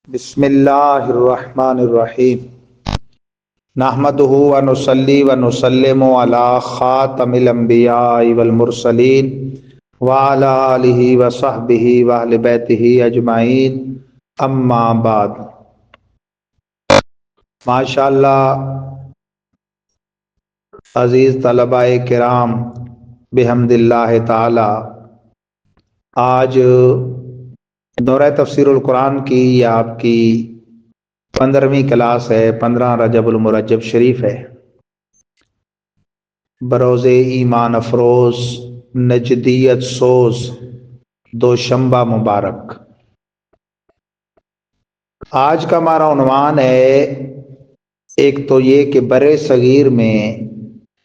بسم اللہ الرحمن الرحیم نحمدہ ونصلی ونسلم علی خاتم الانبیاء والمرسلین وعلی آلہ وصحبہ واہل بیتہ اجمعین اما بعد۔ ماشاءاللہ عزیز طلباء کرام، بحمد اللہ تعالی آج دورہ تفسیر القرآن کی یہ آپ کی 15ویں کلاس ہے۔ 15 رجب المرجب شریف ہے، بروز ایمان افروز نجدیت سوز دوشنبہ مبارک۔ آج کا ہمارا عنوان ہے، ایک تو یہ کہ بر صغیر میں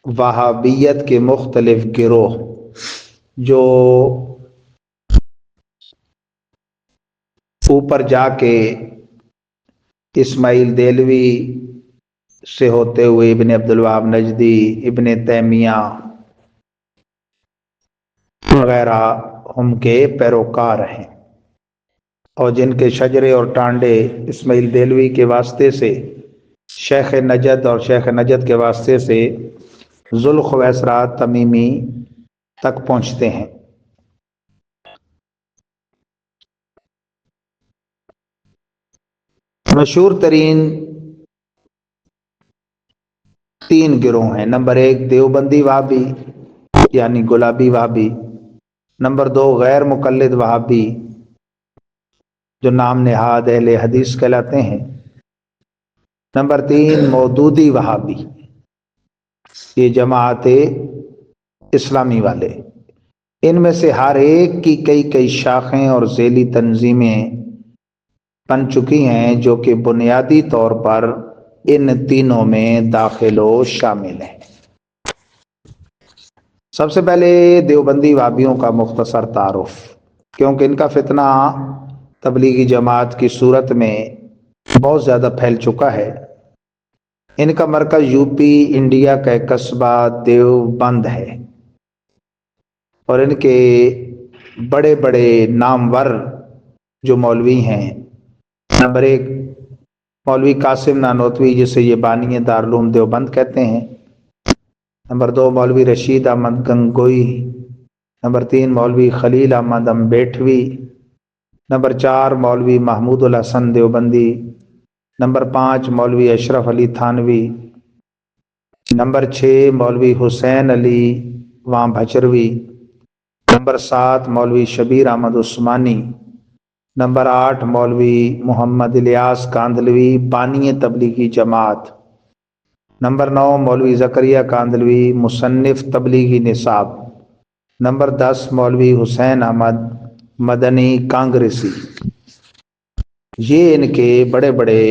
وہابیت کے مختلف گروہ جو اوپر جا کے اسماعیل دہلوی سے ہوتے ہوئے ابن عبدالوہاب نجدی، ابن تیمیہ وغیرہ ہم کے پیروکار ہیں، اور جن کے شجرے اور ٹانڈے اسماعیل دہلوی کے واسطے سے شیخ نجد اور شیخ نجد کے واسطے سے ذوالخویسرا تمیمی تک پہنچتے ہیں۔ مشہور ترین 3 گروہ ہیں۔ نمبر 1 دیوبندی وہابی یعنی گلابی وہابی، نمبر 2 غیر مقلد وہابی جو نام نہاد اہل حدیث کہلاتے ہیں، نمبر 3 مودودی وہابی، یہ جماعت اسلامی والے۔ ان میں سے ہر ایک کی کئی شاخیں اور ذیلی تنظیمیں بن چکی ہیں جو کہ بنیادی طور پر ان تینوں میں داخل و شامل ہیں۔ سب سے پہلے دیوبندی وہابیوں کا مختصر تعارف، کیونکہ ان کا فتنہ تبلیغی جماعت کی صورت میں بہت زیادہ پھیل چکا ہے۔ ان کا مرکز یوپی انڈیا کا ایک قصبہ دیوبند ہے، اور ان کے بڑے بڑے نامور جو مولوی ہیں، نمبر 1 مولوی قاسم نانوتوی جسے یہ بانی دارالعلوم دیوبند کہتے ہیں، نمبر 2 مولوی رشید احمد گنگوئی، نمبر 3 مولوی خلیل احمد امبیٹھوی، نمبر 4 مولوی محمود الحسن دیوبندی، نمبر 5 مولوی اشرف علی تھانوی، نمبر 6 مولوی حسین علی وان بھچروی، نمبر 7 مولوی شبیر احمد عثمانی، نمبر 8 مولوی محمد الیاس کاندھلوی بانی تبلیغی جماعت، نمبر 9 مولوی زکریا کاندھلوی مصنف تبلیغی نصاب، نمبر 10 مولوی حسین احمد مدنی کانگریسی۔ یہ ان کے بڑے بڑے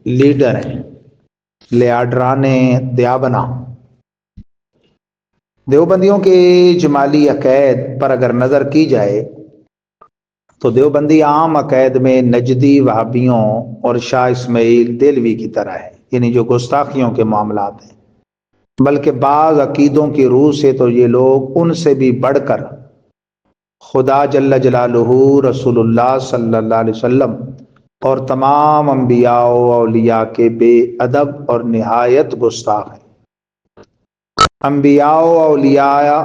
لیڈر ہیں، لیڈران دیابنا۔ دیوبندیوں کے جمالی عقائد پر اگر نظر کی جائے تو دیوبندی عام عقائد میں نجدی وہابیوں اور شاہ اسماعیل دہلوی کی طرح ہے، یعنی جو گستاخیوں کے معاملات ہیں، بلکہ بعض عقیدوں کی روح سے تو یہ لوگ ان سے بھی بڑھ کر خدا جل جلالہ، رسول اللہ صلی اللہ علیہ وسلم اور تمام انبیاء و اولیاء کے بے ادب اور نہایت گستاخ ہیں۔ انبیاء و اولیاء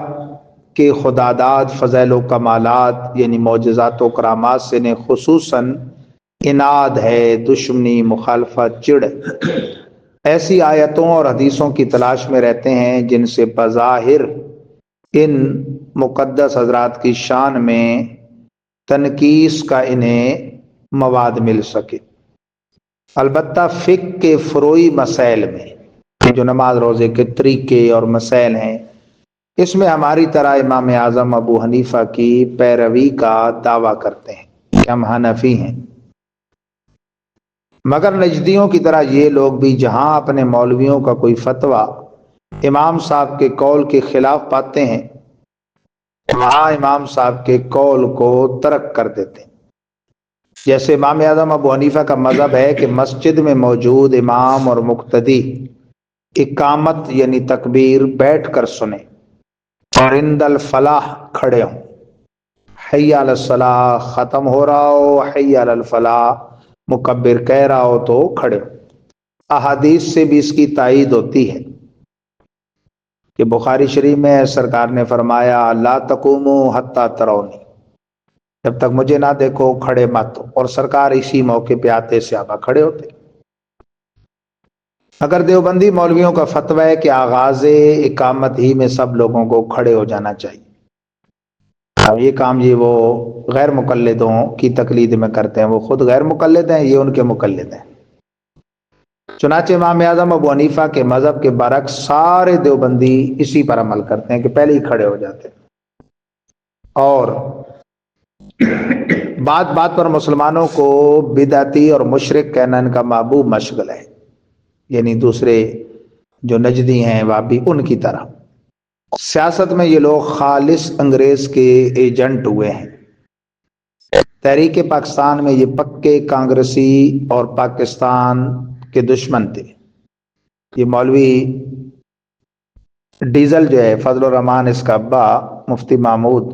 کے خداداد فضائل و کمالات یعنی معجزات و کرامات سے انہیں خصوصاً اناد ہے، دشمنی، مخالفت، چڑ ایسی آیتوں اور حدیثوں کی تلاش میں رہتے ہیں جن سے بظاہر ان مقدس حضرات کی شان میں تنقیص کا انہیں مواد مل سکے۔ البتہ فقہ کے فروعی مسائل میں جو نماز روزے کے طریقے اور مسائل ہیں، اس میں ہماری طرح امام اعظم ابو حنیفہ کی پیروی کا دعویٰ کرتے ہیں کہ ہم حنفی ہیں، مگر نجدیوں کی طرح یہ لوگ بھی جہاں اپنے مولویوں کا کوئی فتویٰ امام صاحب کے قول کے خلاف پاتے ہیں، وہاں امام صاحب کے قول کو ترک کر دیتے ہیں۔ جیسے امام اعظم ابو حنیفہ کا مذہب ہے کہ مسجد میں موجود امام اور مقتدی اقامت یعنی تکبیر بیٹھ کر سنیں اور عند الفلاح کھڑے ہوں، حی علی الصلاح ختم ہو رہا ہو، حی علی الفلاح مکبر کہہ رہا ہو تو کھڑے ہو۔ احادیث سے بھی اس کی تائید ہوتی ہے کہ بخاری شریف میں سرکار نے فرمایا لا تقوموا حتی ترونی، جب تک مجھے نہ دیکھو کھڑے مت ہو، اور سرکار اسی موقع پہ آتے صحابہ کھڑے ہوتے۔ اگر دیوبندی مولویوں کا فتویٰ ہے کہ آغاز اقامت ہی میں سب لوگوں کو کھڑے ہو جانا چاہیے، اب یہ کام یہ وہ غیر مقلدوں کی تقلید میں کرتے ہیں، وہ خود غیر مقلد ہیں، یہ ان کے مقلد ہیں۔ چنانچہ امام اعظم ابو حنیفہ کے مذہب کے برعکس سارے دیوبندی اسی پر عمل کرتے ہیں کہ پہلے ہی کھڑے ہو جاتے ہیں، اور بات بات پر مسلمانوں کو بدعتی اور مشرک کہنا ان کا محبوب مشغل ہے، یعنی دوسرے جو نجدی ہیں وابی ان کی طرح۔ سیاست میں یہ لوگ خالص انگریز کے ایجنٹ ہوئے ہیں۔ تحریک پاکستان میں یہ پکے کانگریسی اور پاکستان کے دشمن تھے۔ یہ مولوی ڈیزل جو ہے، فضل الرحمان اس کا ابا، مفتی محمود،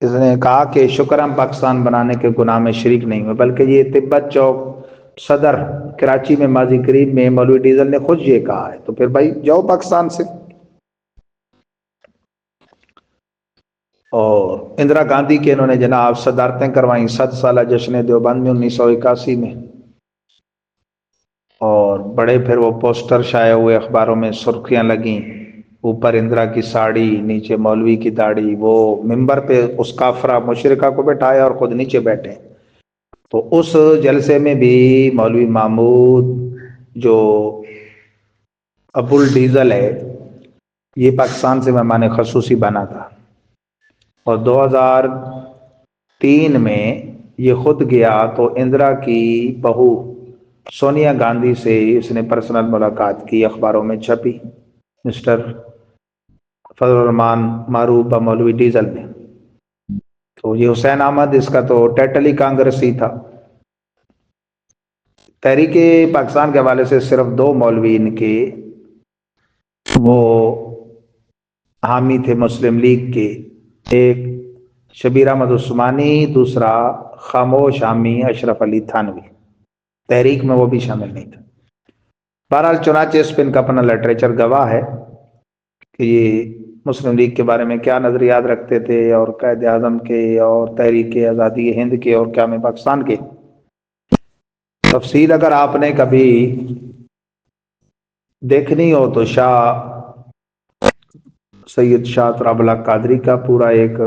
اس نے کہا کہ شکر ہم پاکستان بنانے کے گناہ میں شریک نہیں ہوئے، بلکہ یہ تبت چوک صدر کراچی میں ماضی قریب میں مولوی ڈیزل نے خود یہ کہا ہے، تو پھر بھائی جاؤ پاکستان سے۔ اور اندرا گاندھی کے انہوں نے جناب صدارتیں کروائیں 100 سالہ جشن دیوبند میں 1981 میں، اور بڑے پھر وہ پوسٹر شائع ہوئے اخباروں میں، سرخیاں لگیں، اوپر اندرا کی ساڑی، نیچے مولوی کی داڑھی، وہ ممبر پہ اس کافرہ مشرکہ کو بٹھایا اور خود نیچے بیٹھے۔ تو اس جلسے میں بھی مولوی محمود جو ابو الڈیزل ہے، یہ پاکستان سے مہمان خصوصی بنا تھا، اور 2003 میں یہ خود گیا تو اندرا کی بہو سونیا گاندھی سے اس نے پرسنل ملاقات کی، اخباروں میں چھپی، مسٹر فضل الرحمان معروف مولوی ڈیزل میں۔ تو یہ حسین احمد اس کا تو ٹیٹلی کانگریسی تھا۔ تحریک پاکستان کے حوالے سے صرف 2 مولوی ان کے وہ حامی تھے مسلم لیگ کے، ایک شبیر احمد عثمانی، دوسرا خاموش حامی اشرف علی تھانوی۔ تحریک میں وہ بھی شامل نہیں تھا۔ بہرحال چنانچہ اس پہ ان کا اپنا لٹریچر گواہ ہے کہ یہ مسلم لیگ کے بارے میں کیا نظریات رکھتے تھے، اور قائد اعظم کے، اور تحریک آزادی ہند کے، اور قیام پاکستان کے۔ تفصیل اگر آپ نے کبھی دیکھنی ہو تو شاہ سید شاہ تراب اللہ قادری کا پورا ایک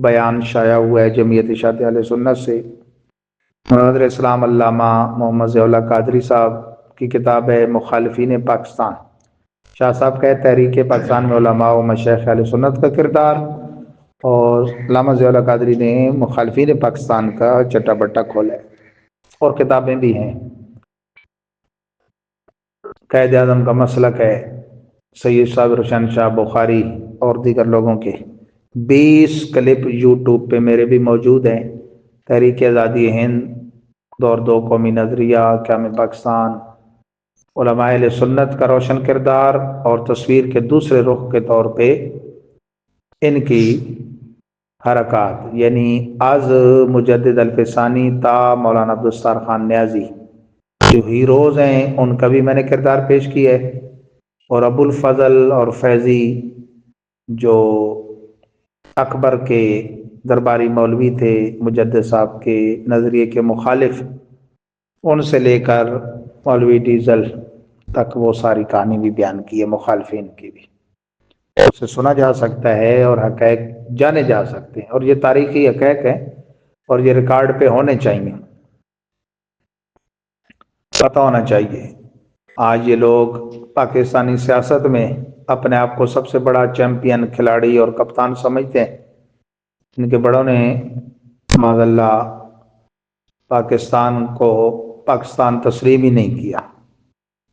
بیان شائع ہوا ہے جمعیت اشاعت اہل سنت سے۔ نظر اسلام علامہ محمد ضیاء اللہ قادری صاحب کی کتاب ہے مخالفین پاکستان۔ شاہ صاحب کا ہے تحریک پاکستان میں علماء و مشائخ اہل سنت کا کردار، اور علامہ ضیاء اللہ قادری نے مخالفین پاکستان کا چٹا بٹا کھولا ہے، اور کتابیں بھی ہیں۔ قائد اعظم کا مسلک ہے، سید صاحب روشن شاہ بخاری اور دیگر لوگوں کے 20 کلپ یوٹیوب پہ میرے بھی موجود ہیں۔ تحریک آزادی ہند، دور 2، قومی نظریہ، قیام پاکستان، علماء اہل سنت کا روشن کردار، اور تصویر کے دوسرے رخ کے طور پہ ان کی حرکات، یعنی از مجدد الفسانی تا مولانا عبدالستار خان نیازی جو ہیروز ہیں، ان کا بھی میں نے کردار پیش کیا ہے، اور ابو الفضل اور فیضی جو اکبر کے درباری مولوی تھے، مجدد صاحب کے نظریے کے مخالف، ان سے لے کر مولوی ڈیزل تک وہ ساری کہانی بھی بیان کی ہے، مخالفین کی بھی، اسے سنا جا سکتا ہے اور حقائق جانے جا سکتے ہیں، اور یہ تاریخی حقائق ہیں اور یہ ریکارڈ پہ ہونے چاہیے، پتہ ہونا چاہیے۔ آج یہ لوگ پاکستانی سیاست میں اپنے آپ کو سب سے بڑا چیمپئن کھلاڑی اور کپتان سمجھتے ہیں۔ ان کے بڑوں نے معاذ اللہ پاکستان کو پاکستان تسلیم ہی نہیں کیا،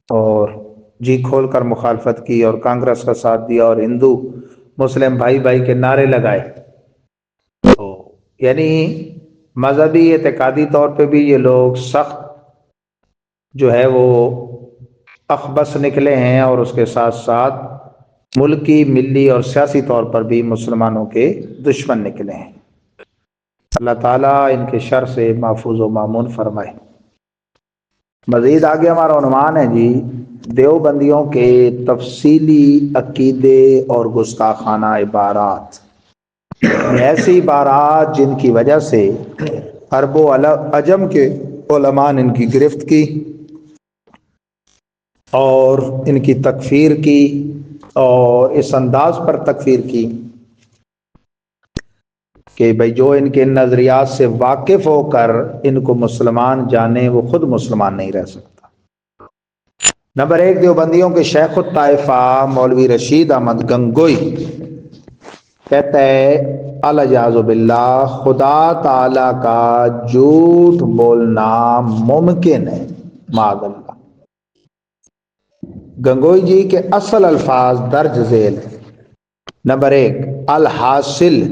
اور جی کھول کر مخالفت کی، اور کانگریس کا ساتھ دیا، اور ہندو مسلم بھائی بھائی کے نعرے لگائے۔ تو یعنی مذہبی اعتقادی طور پہ بھی یہ لوگ سخت جو ہے وہ اخبث نکلے ہیں، اور اس کے ساتھ ساتھ ملکی، ملی اور سیاسی طور پر بھی مسلمانوں کے دشمن نکلے ہیں۔ اللہ تعالیٰ ان کے شر سے محفوظ و مامون فرمائے۔ مزید آگے ہمارا عنوان ہے جی دیوبندیوں کے تفصیلی عقیدے اور گستاخانہ عبارات، ایسی عبارات جن کی وجہ سے عرب و عجم کے علماء نے ان کی گرفت کی اور ان کی تکفیر کی، اور اس انداز پر تکفیر کی کہ بھئی جو ان کے نظریات سے واقف ہو کر ان کو مسلمان جانے وہ خود مسلمان نہیں رہ سکتا۔ نمبر ایک، دیوبندیوں کے شیخ الطائفہ مولوی رشید احمد گنگوئی کہتا ہے الیاذ باللہ خدا تعالی کا جھوٹ بولنا ممکن ہے، معاذ اللہ۔ گنگوئی جی کے اصل الفاظ درج ذیل ہیں۔ نمبر ایک، الحاصل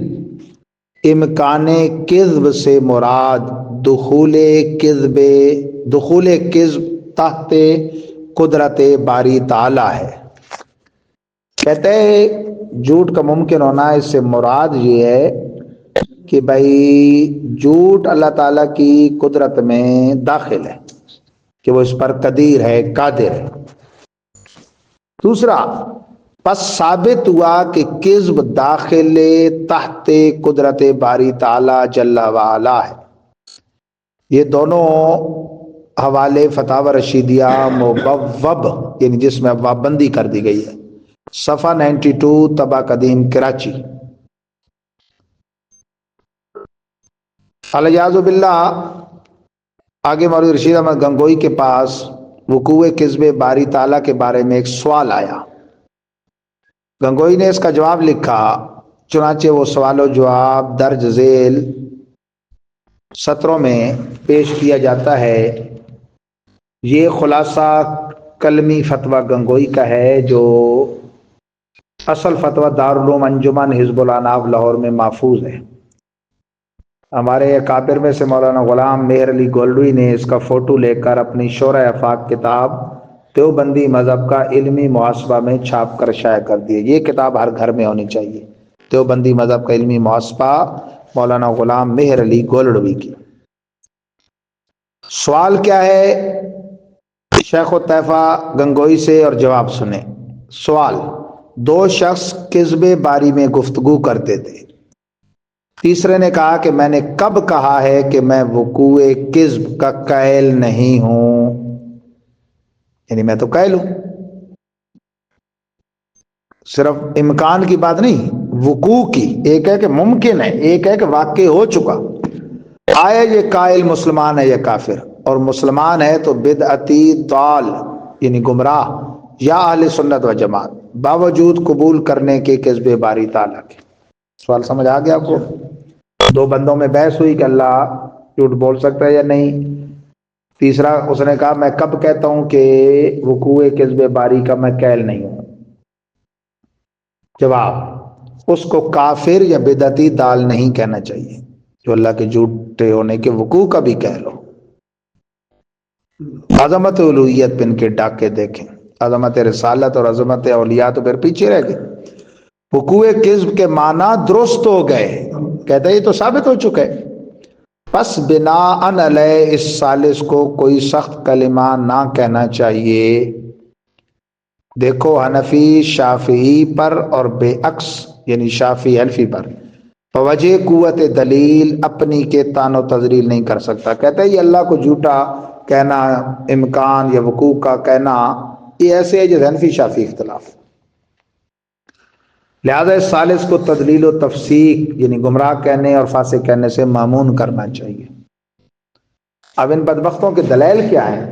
امکان کذب سے مراد دخول کذب تحت قدرت باری تعالی ہے۔ کہتے ہیں جھوٹ کا ممکن ہونا، اس سے مراد یہ ہے کہ بھائی جھوٹ اللہ تعالیٰ کی قدرت میں داخل ہے کہ وہ اس پر قدیر ہے، قادر ہے۔ دوسرا، پس ثابت ہوا کہ کذب داخل تحت قدرت باری تعالی جل وعلا ہے۔ یہ دونوں حوالے فتاوی رشیدیہ مبوب یعنی جس میں ابواب بندی کر دی گئی ہے، صفحہ 92، طبع قدیم کراچی۔ الیاذ باللہ آگے مولوی رشید احمد گنگوئی کے پاس وقوع کذب باری تعالیٰ کے بارے میں ایک سوال آیا۔ گنگوئی نے اس کا جواب لکھا، چنانچہ وہ سوال و جواب درج ذیل سطروں میں پیش کیا جاتا ہے۔ یہ خلاصہ کلمی فتویٰ گنگوئی کا ہے جو اصل فتویٰ دارالعلوم انجمن حزب الاناف لاہور میں محفوظ ہے۔ ہمارے اکابر میں سے مولانا غلام مہر علی گولڈوی نے اس کا فوٹو لے کر اپنی شورۂ آفاق کتاب دیوبندی مذہب کا علمی محاسبہ میں چھاپ کر شائع کر دیے۔ یہ کتاب ہر گھر میں ہونی چاہیے، دیوبندی مذہب کا علمی محاسبہ مولانا غلام مہر علی گولڈوی کی۔ سوال کیا ہے شیخ الطائفہ گنگوئی سے، اور جواب سنیں۔ سوال، دو شخص کذب باری میں گفتگو کرتے تھے، تیسرے نے کہا کہ میں نے کب کہا ہے کہ میں وقوع کذب کا قائل نہیں ہوں، یعنی میں تو قائل ہوں۔ صرف امکان کی بات نہیں، وقوع کی، ایک ہے کہ ممکن ہے، ایک ہے کہ واقع ہو چکا۔ آیا یہ قائل مسلمان ہے یا کافر؟ اور مسلمان ہے تو بدعتی ضال یعنی گمراہ، یا اہل سنت و جماعت باوجود قبول کرنے کے کذب باری تعالیٰ کے؟ سوال سمجھ آ گیا آپ کو؟ دو بندوں میں بحث ہوئی کہ اللہ جھوٹ بول سکتا ہے یا نہیں۔ تیسرا اس نے کہا میں کب کہتا ہوں کہ وقوع کذب باری کا میں قائل نہیں ہوں؟ جواب، اس کو کافر یا بدعتی ضال نہیں کہنا چاہیے جو اللہ کے جھوٹے ہونے کے وقوع کا بھی کہہ لو۔ عظمت الوہیت پہ ان کے ڈاکے دیکھیں، عظمت رسالت اور عظمت اولیاء تو پھر پیچھے رہ گئے۔ وقوع کذب کے معنی درست ہو گئے، کہتا ہے یہ تو ثابت ہو چکا ہے، پس بناء علیہ اس ثالث کو کوئی سخت کلمہ نہ کہنا چاہیے۔ دیکھو حنفی شافعی پر اور بے عکس یعنی شافعی حنفی پر فوجہ قوت دلیل اپنی کے تان و تذلیل نہیں کر سکتا۔ کہتا ہے یہ اللہ کو جھوٹا کہنا، امکان یا وقوع کا کہنا، یہ ایسے ہے جیسے حنفی شافعی اختلاف۔ لہذا اس ثالث کو تدلیل و تفسیق یعنی گمراہ کہنے اور فاسق کہنے سے مامون کرنا چاہیے۔ اب ان بدبختوں کے دلائل کیا ہیں؟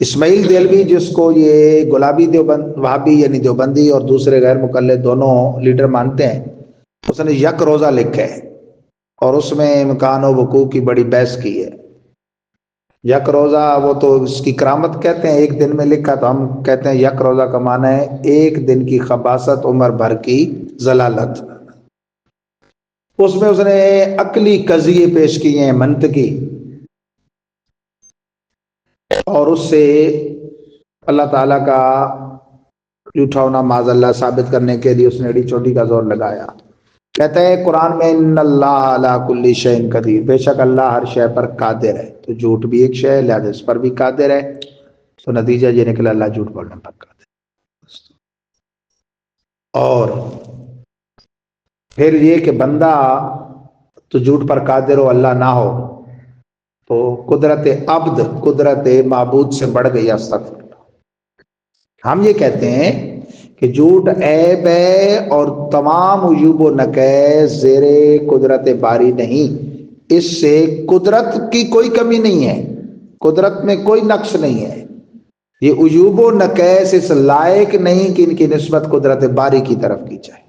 اسماعیل دیلوی جس کو یہ گلابی دیوبند وہابی یعنی دیوبندی اور دوسرے غیر مقلد دونوں لیڈر مانتے ہیں، اس نے یک روزہ لکھا ہے اور اس میں امکان و وقوع کی بڑی بحث کی ہے۔ یک روزہ وہ تو اس کی کرامت کہتے ہیں، ایک دن میں لکھا، تو ہم کہتے ہیں یک روزہ کا معنی ہے ایک دن کی خباثت عمر بھر کی ضلالت۔ اس میں اس نے عقلی قضیے پیش کیے ہیں، منطقی، اور اس سے اللہ تعالیٰ کا جھوٹا ہونا معاذ اللہ ثابت کرنے کے لیے اس نے ایڑی چوٹی کا زور لگایا۔ کہتے ہیں قرآن میں ان اللہ علی کل شیء قدیر، بے شک اللہ ہر شے پر قادر ہے، تو جھوٹ بھی ایک شے ہے، لہذا اس پر بھی قادر ہے، تو نتیجہ یہ نکلا اللہ جھوٹ بولنے پر قادر ہے۔ اور پھر یہ کہ بندہ تو جھوٹ پر قادر ہو اللہ نہ ہو تو قدرت عبد قدرت معبود سے بڑھ گئی، استغفر اللہ۔ ہم یہ کہتے ہیں کہ جھوٹ عیب ہے اور تمام عیوب و نقائص زیر قدرت باری نہیں، اس سے قدرت کی کوئی کمی نہیں ہے، قدرت میں کوئی نقص نہیں ہے، یہ عیوب و نقائص اس لائق نہیں کہ ان کی نسبت قدرت باری کی طرف کی جائے،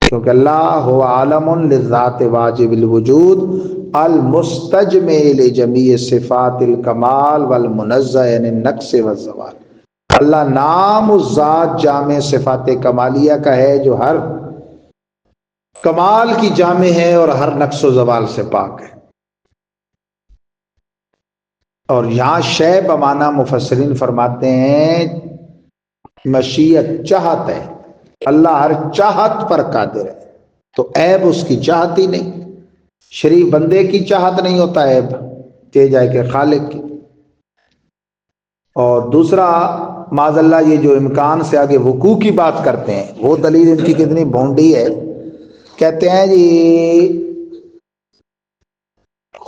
کیونکہ اللہ هو عالم للذات واجب الوجود المستجمع لجمیع صفات الکمال والمنزہ عن النقص والزوال۔ اللہ نام اس ذات جامع صفات کمالیہ کا ہے جو ہر کمال کی جامع ہے اور ہر نقص و زوال سے پاک ہے۔ اور یہاں شے بمعنی مفسرین فرماتے ہیں مشیت، چاہت ہے، اللہ ہر چاہت پر قادر ہے، تو عیب اس کی چاہت ہی نہیں، شریف بندے کی چاہت نہیں ہوتا عیب، کہ جائے کہ خالق کی۔ اور دوسرا معاذ اللہ یہ جو امکان سے آگے وقوع کی بات کرتے ہیں وہ دلیل ان کی کتنی بھونڈی ہے، کہتے ہیں جی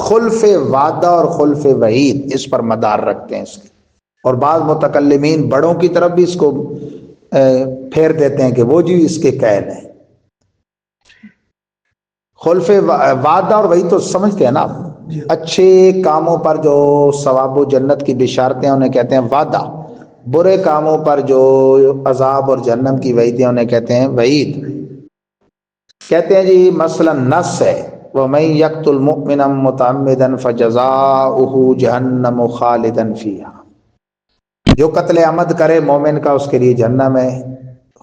خلف وعدہ اور خلف وعید اس پر مدار رکھتے ہیں اس کی، اور بعض متکلمین بڑوں کی طرف بھی اس کو پھیر دیتے ہیں کہ وہ جی اس کے قید ہیں۔ خلف وعدہ اور وعید تو سمجھتے ہیں نا آپ، اچھے کاموں پر جو ثواب و جنت کی بشارتیں انہیں کہتے ہیں وعدہ، برے کاموں پر جو عذاب اور جہنم کی وعیدیں انہیں کہتے ہیں وعید۔ کہتے ہیں جی مثلا نص ہے وَمَن يَقْتُلْ مُؤْمِنًا مُتَعَمِّدًا فَجَزَاؤُهُ جَهَنَّمُ خَالِدًا فِيهَا، جو قتل عمد کرے مومن کا اس کے لیے جہنم ہے،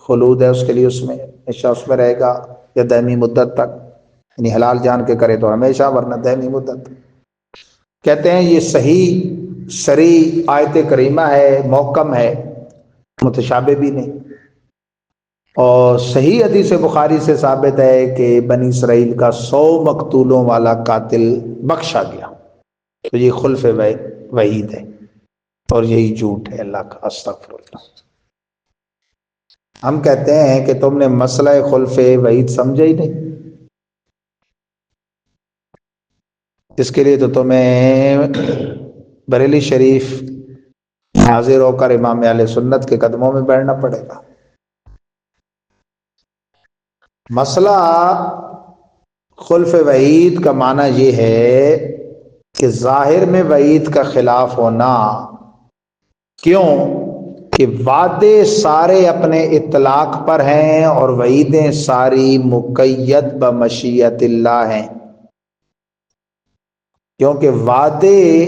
خلود ہے اس کے لیے، اس میں ہمیشہ اس میں رہے گا یا دائمی مدت تک، یعنی حلال جان کے کرے تو ہمیشہ ورنہ دائمی مدت۔ کہتے ہیں یہ صحیح صریح آیت کریمہ ہے، محکم ہے، متشابہ بھی نہیں، اور صحیح حدیث بخاری سے ثابت ہے کہ بنی اسرائیل کا 100 مقتولوں والا قاتل بخشا گیا، تو یہ خلف وعید ہے اور یہی جھوٹ ہے اللہ کا، استغفر اللہ۔ ہم کہتے ہیں کہ تم نے مسئلہ خلف وعید سمجھا ہی نہیں، اس کے لیے تو تمہیں بریلی شریف حاضر ہو کر امام اہل سنت کے قدموں میں بیٹھنا پڑے گا۔ مسئلہ خلف وعید کا معنی یہ ہے کہ ظاہر میں وعید کا خلاف ہونا، کیوں کہ وعدے سارے اپنے اطلاق پر ہیں اور وعیدیں ساری مقید بمشیت اللہ ہیں، کیونکہ وعدے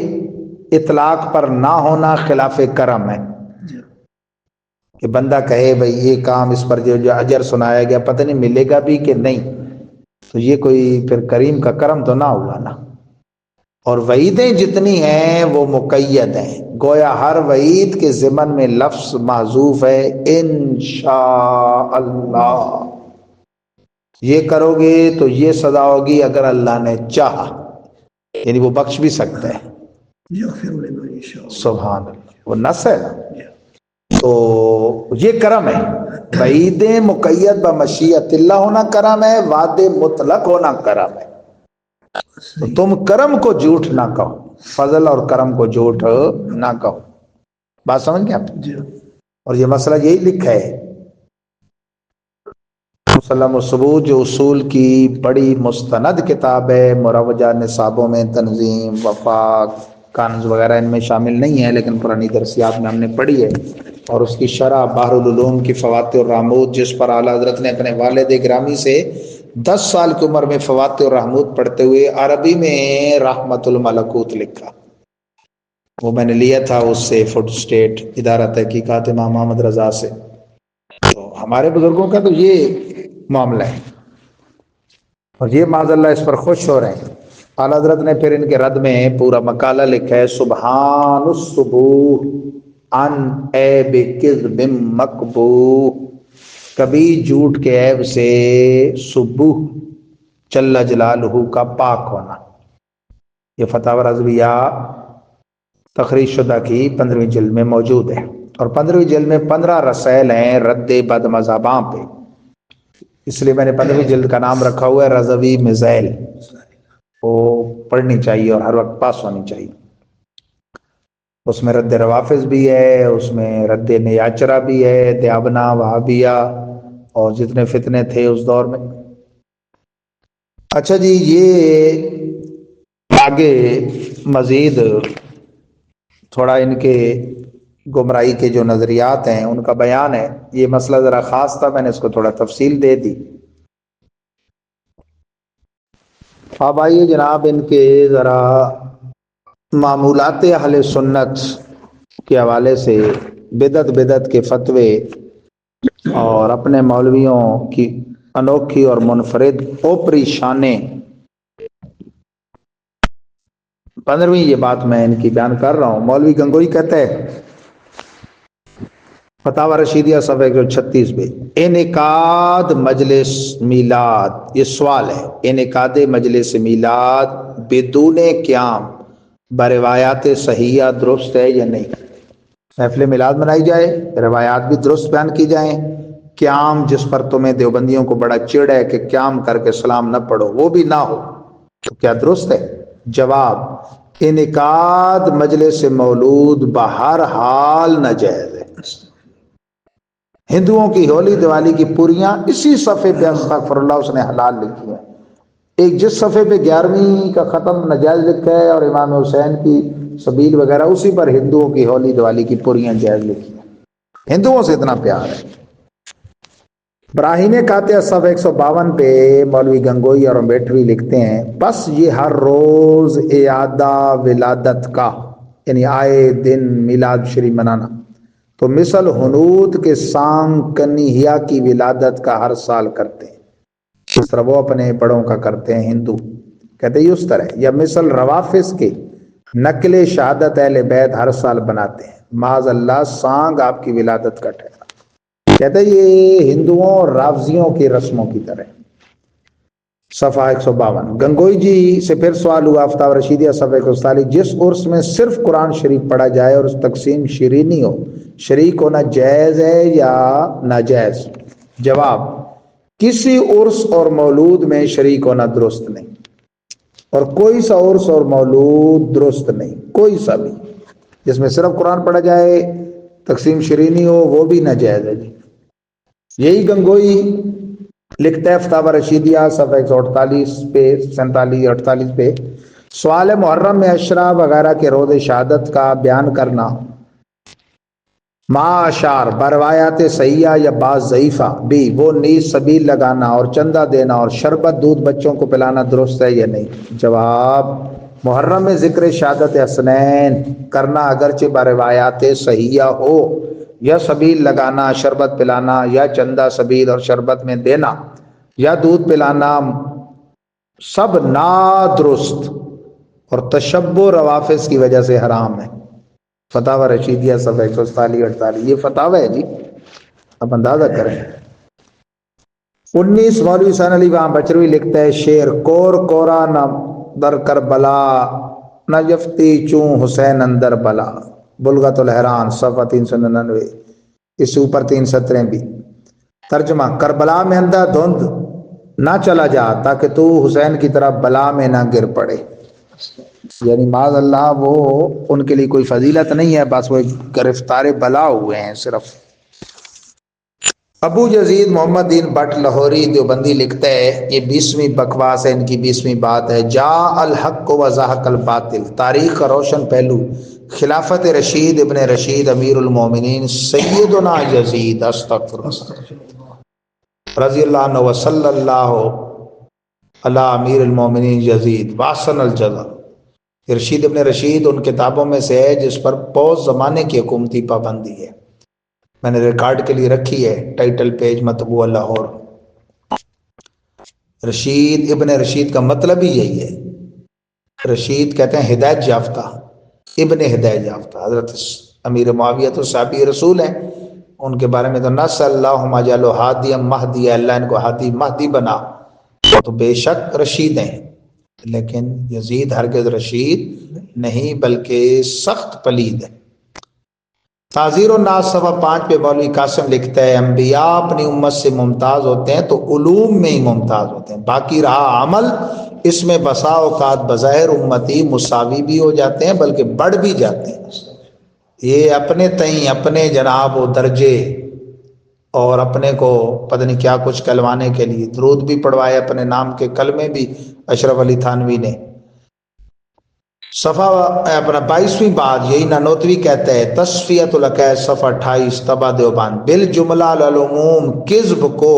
اطلاق پر نہ ہونا خلاف کرم ہے، کہ بندہ کہے بھئی یہ کام اس پر جو اجر سنایا گیا پتہ نہیں ملے گا بھی کہ نہیں، تو یہ کوئی پھر کریم کا کرم تو نہ ہوا نا۔ اور وعیدیں جتنی ہیں وہ مقید ہیں، گویا ہر وعید کے ضمن میں لفظ محذوف ہے انشاء اللہ، یہ کرو گے تو یہ سزا ہوگی اگر اللہ نے چاہا، یعنی وہ بخش بھی سکتا ہے، سبحان اللہ، وہ نص ہے نا، تو یہ کرم ہے، وعیدیں مقید بمشیت اللہ ہونا کرم ہے، وعدے مطلق ہونا کرم ہے، تو تم کرم کو جھوٹ نہ کہو، فضل اور کرم کو جھوٹ نہ کہو، بات سمجھ گئے آپ؟ اور یہ مسئلہ یہی لکھا ہے مسلم الثبوت، جو اصول کی بڑی مستند کتاب ہے، مروجہ نصابوں میں تنظیم وفاق کانز وغیرہ ان میں شامل نہیں ہے، لیکن پرانی درسیات میں ہم نے پڑھی ہے، اور اس کی شرح بحر العلوم کی فواتح الرحمود، جس پر اعلیٰ حضرت نے اپنے والد گرامی سے 10 سال کی عمر میں فواتح الرحمود پڑھتے ہوئے عربی میں رحمت الملکوت لکھا، وہ میں نے لیا تھا اس سے فوڈ اسٹیٹ ادارہ تحقیقات امام محمد رضا سے، تو ہمارے بزرگوں کا تو یہ معاملہ ہے، اور یہ معاذ اللہ اس پر خوش ہو رہے ہیں۔ اعلیٰ حضرت نے پھر ان کے رد میں پورا مقالہ لکھا ہے سبحان الصبوح عن عیب کذب مقبوح، کبھی جھوٹ کے عیب سے سبوح جل جلالہ کا پاک ہونا۔ یہ فتاوی رضویہ تخریج شدہ کی 15ویں جلد میں موجود ہے، اور 15ویں جلد میں 15 رسائل ہیں رد بد مذہباں پہ، اس لیے میں نے 15ویں جلد کا نام رکھا ہوا ہے رضوی میزائل۔ وہ پڑھنی چاہیے اور ہر وقت پاس ہونی چاہیے۔ اس میں رد روافظ بھی ہے، اس میں رد نیاچرا بھی ہے، دیابنا وہابیہ اور جتنے فتنے تھے اس دور میں۔ اچھا جی، یہ آگے مزید تھوڑا ان کے گمراہی کے جو نظریات ہیں ان کا بیان ہے۔ یہ مسئلہ ذرا خاص تھا، میں نے اس کو تھوڑا تفصیل دے دی۔ اب آئیے جناب ان کے ذرا معمولات اہل سنت کے حوالے سے بدعت کے فتوے اور اپنے مولویوں کی انوکھی اور منفرد اوپری شانیں۔ 15ویں یہ بات میں ان کی بیان کر رہا ہوں۔ مولوی گنگوئی کہتے ہیں فتاوی رشیدیہ صفحہ 136 پہ، انعقاد مجلس میلاد، یہ سوال ہے، انعقاد مجلس میلاد بدون قیام بروایات صحیحہ درست ہے یا نہیں؟ محفل میلاد منائی جائے، روایات بھی درست بیان کی جائیں، قیام جس پر تمہیں دیوبندیوں کو بڑا چڑ ہے کہ قیام کر کے سلام نہ پڑھو وہ بھی نہ ہو، تو کیا درست ہے؟ جواب، انعقاد مجلس مولود بہر حال ناجائز ہے۔ ہندوؤں کی ہولی دیوالی کی پوریاں اسی صفحے پہ استغفر اللہ اس نے حلال لکھی ہیں۔ ایک جس صفحے پہ 11ویں کا ختم ناجائز لکھا ہے اور امام حسین کی سبیل وغیرہ، اسی پر ہندوؤں کی ہولی دیوالی کی پوریاں جائز لکھی ہیں۔ ہندوؤں سے اتنا پیار ہے۔ براہین قاطع صفحہ 152 پہ مولوی گنگوئی اور امبیٹوی لکھتے ہیں، بس یہ ہر روز اعادہ ولادت کا یعنی آئے دن میلاد شریف منانا تو مثل ہنود کے سانگ کنہیا کی ولادت کا ہر سال کرتے ہیں، اس طرح وہ اپنے بڑوں کا کرتے ہیں ہندو، کہتے ہیں اس طرح، یا مثل روافظ کے نقل شہادت اہل بیت ہر سال بناتے ہیں، معاذ اللہ سانگ آپ کی ولادت کا ٹھہرا۔ کہتے ہیں یہ ہندوؤں اور رافضیوں کی رسموں کی طرح۔ صفحہ 152 گنگوئی جی سے پھر سوال ہوا فتاوی رشیدیہ صفحہ 147، جس عرس میں صرف قرآن شریف پڑھا جائے اور اس تقسیم شیرینی ہو، شریک ہونا جائز ہے یا ناجائز؟ جواب، کسی عرس اور مولود میں شریک ہونا درست نہیں، اور کوئی سا عرس اور مولود درست نہیں، کوئی سا بھی جس میں صرف قرآن پڑھا جائے تقسیم شیرینی ہو وہ بھی ناجائز ہے جی۔ یہی گنگوئی لکھتا ہے فتاوی رشیدیہ صفحہ 148 پہ 47 48 پہ، سوال محرم میں اشرا وغیرہ کے روز شہادت کا بیان کرنا معاشار بروایات صحیحہ یا بعض ضعیفہ بھی، وہ نیز سبیل لگانا اور چندہ دینا اور شربت دودھ بچوں کو پلانا درست ہے یا نہیں؟ جواب، محرم میں ذکر شہادت حسنین کرنا اگرچہ بروایات صحیحہ ہو، یا سبیل لگانا، شربت پلانا، یا چندہ سبیل اور شربت میں دینا، یا دودھ پلانا، سب نادرست اور تشبہ روافظ کی وجہ سے حرام ہے۔ فتاوی رشیدیہ صفحہ 147 48، یہ فتاوی ہے جی، آپ اندازہ کریں۔ 19 مولوی حسین علی وہاں بچروی لکھتا ہے، شعر کور کورا نہ در کربلا نہ یفتی چون حسین اندر بلا، بلغت الحران صفحہ 399، اس سے اوپر 3 سطریں بھی۔ ترجمہ، کربلا میں اندھا دھند نہ چلا جا تاکہ تو حسین کی طرح بلا میں نہ گر پڑے، یعنی معاذ اللہ وہ ان کے لیے کوئی فضیلت نہیں ہے، بس وہ گرفتار بلا ہوئے ہیں صرف۔ ابو یزید محمد دین بٹ لاہوری دیوبندی لکھتا ہے، یہ 20ویں بکواس ہے ان کی، 20ویں بات ہے، جا الحق و زہق الباطل، تاریخ کا روشن پہلو، خلافت رشید ابن رشید امیر المومنین سیدنا یزید استغفر رضی اللہ عنہ وصلی اللہ علی امیر المومنین یزید واحسن الجزا۔ رشید ابن رشید ان کتابوں میں سے ہے جس پر بہت زمانے کی حکومتی پابندی ہے، میں نے ریکارڈ کے لیے رکھی ہے، ٹائٹل پیج مطبوع لاہور۔ رشید ابن رشید کا مطلب ہی یہی ہے، رشید کہتے ہیں ہدایت یافتہ، ابن ہدایت یافتہ، حضرت امیر معاویہ تو صحابی رسول ہیں، ان کے بارے میں تو نس اللہ مجل ہادی مہدی، اللہ ان کو ہادی مہدی بنا، وہ تو بے شک رشید ہیں، لیکن یزید ہرگز رشید نہیں بلکہ سخت پلید ہے۔ تعزیر الناس صفحہ 5 پہ مولوی قاسم لکھتا ہے انبیاء اپنی امت سے ممتاز ہوتے ہیں تو علوم میں ہی ممتاز ہوتے ہیں، باقی رہا عمل، اس میں بسا اوقات بظاہر امتی مساوی بھی ہو جاتے ہیں بلکہ بڑھ بھی جاتے ہیں۔ یہ اپنے تئیں اپنے جناب و درجے اور اپنے کو پتہ نہیں کیا کچھ کلوانے کے لیے درود بھی پڑھوائے، اپنے نام کے کلمے بھی اشرف علی تھانوی نے۔ صفحہ اپنا 22ویں بات یہی نانوتوی کہتا ہے تصفیۃ العقائد صفحہ 28 طبع دیوبند، بالجملہ العموم کذب کو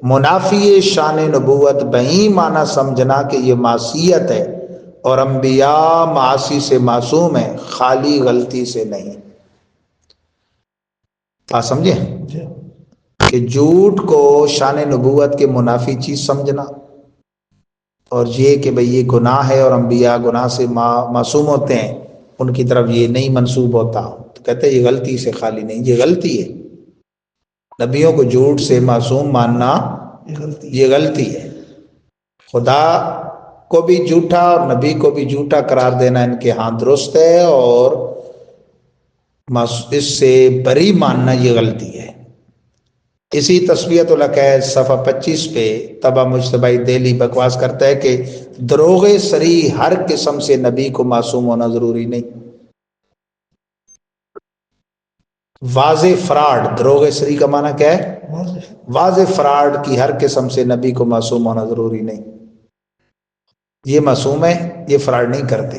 منافی شان نبوت بہی معنی سمجھنا کہ یہ معصیت ہے اور انبیاء معاصی سے معصوم ہیں، خالی غلطی سے نہیں۔ آپ سمجھے کہ جھوٹ کو شان نبوت کے منافی چیز سمجھنا اور یہ کہ بھئی یہ گناہ ہے اور انبیاء گناہ سے معصوم ہوتے ہیں، ان کی طرف یہ نہیں منسوب ہوتا، تو کہتے ہیں یہ غلطی سے خالی نہیں، یہ غلطی ہے۔ نبیوں کو جھوٹ سے معصوم ماننا یہ غلطی ہے، خدا کو بھی جھوٹا اور نبی کو بھی جھوٹا قرار دینا ان کے ہاں درست ہے، اور اس سے بری ماننا یہ غلطی ہے۔ اسی تصفیۃ العقائد صفحہ 25 پہ طبع مجتبی دہلی بکواس کرتا ہے کہ دروغ صریح ہر قسم سے نبی کو معصوم ہونا ضروری نہیں۔ واضح فراڈ، دروغ صریح کا معنی کیا ہے؟ واضح فراڈ کی ہر قسم سے نبی کو معصوم ہونا ضروری نہیں۔ یہ معصوم ہے، یہ فراڈ نہیں کرتے،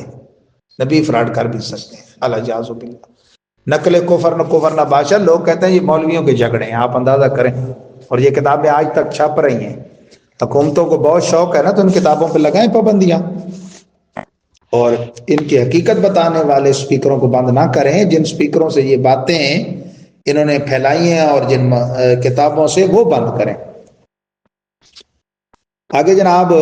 نبی فراڈ کر بھی سکتے ہیں، الجاز باللہ۔ نقل کفر نہ کفر نہ بادشاہ، لوگ کہتے ہیں یہ مولویوں کے جھگڑے ہیں، آپ اندازہ کریں، اور یہ کتابیں آج تک چھپ رہی ہیں۔ حکومتوں کو بہت شوق ہے نا، تو ان کتابوں پہ لگائیں پابندیاں، اور ان کی حقیقت بتانے والے سپیکروں کو بند نہ کریں، جن سپیکروں سے یہ باتیں انہوں نے پھیلائی ہیں اور جن کتابوں سے، وہ بند کریں۔ آگے جناب